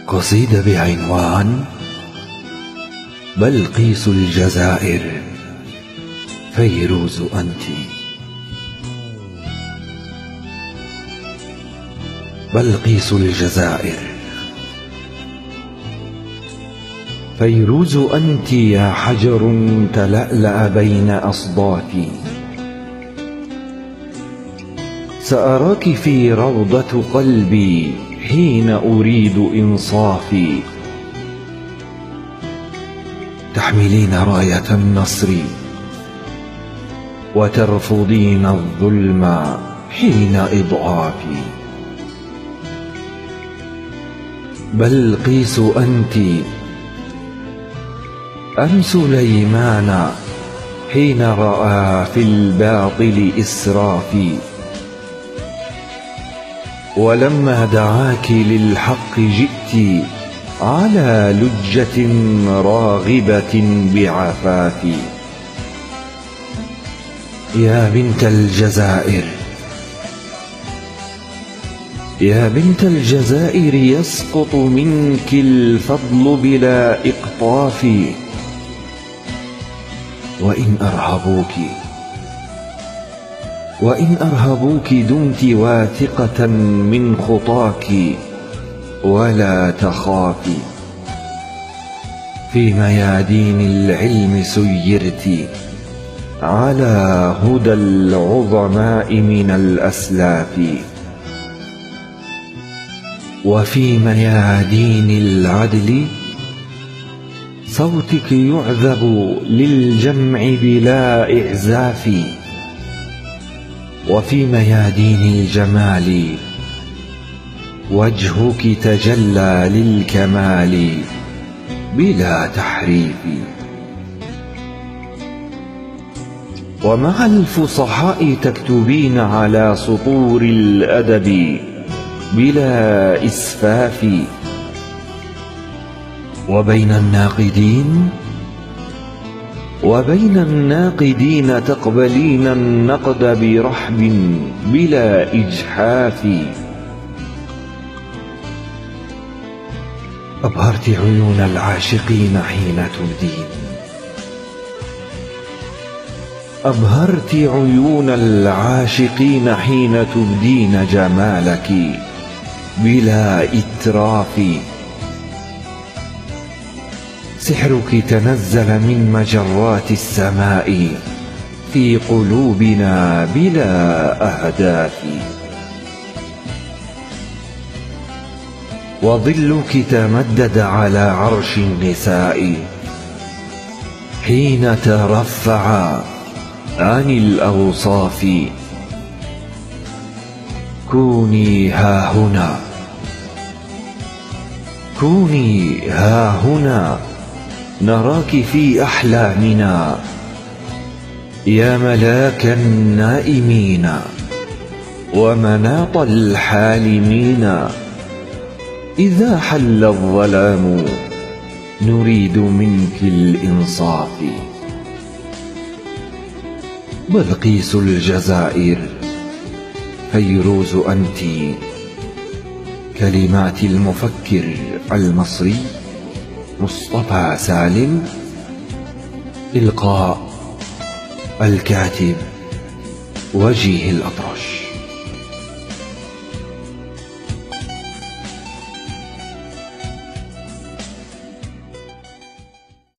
قصيدة بعنوان بلقيس الجزائر فيروز أنت. بلقيس الجزائر فيروز أنت يا حجر تلألأ بين أصدافي. سأراك في روضة قلبي حين أريد إنصافي. تحملين راية النصر وترفضين الظلم حين إضعافي. بلقيس أنت أم سليمان حين رأى في الباطل إسرافي. ولما دعاك للحق جئت على لجة راغبة بعفافي. يا بنت الجزائر يا بنت الجزائر يسقط منك الفضل بلا إقطاف. وإن أرهبوك دمت واثقة من خطاك ولا تخافي. في ميادين العلم سيرت على هدى العظماء من الأسلاف. وفي ميادين العدل صوتك يعذب للجمع بلا إعزاف. وفي ميادين الجمال وجهك تجلى للكمال بلا تحريف. ومع الفصحاء تكتبين على سطور الأدب بلا إسفاف. وبين الناقدين تقبلين النقد برحب بلا إجحاف. أبهرت عيون العاشقين حين تبدين أبهرت عيون العاشقين حين تبدين جمالك بلا إتراف. سحرك تنزل من مجرات السماء في قلوبنا بلا أهداف. وظلك تمدد على عرش النساء حين ترفع عن الأوصاف. كوني ها هنا نراك في أحلامنا يا ملاك النائمين ومناط الحالمين. إذا حل الظلام نريد منك الإنصاف. بلقيس الجزائر فيروز أنت. كلمات المفكر المصري مصطفى سالم. إلقاء الكاتب وجيه الأطرش.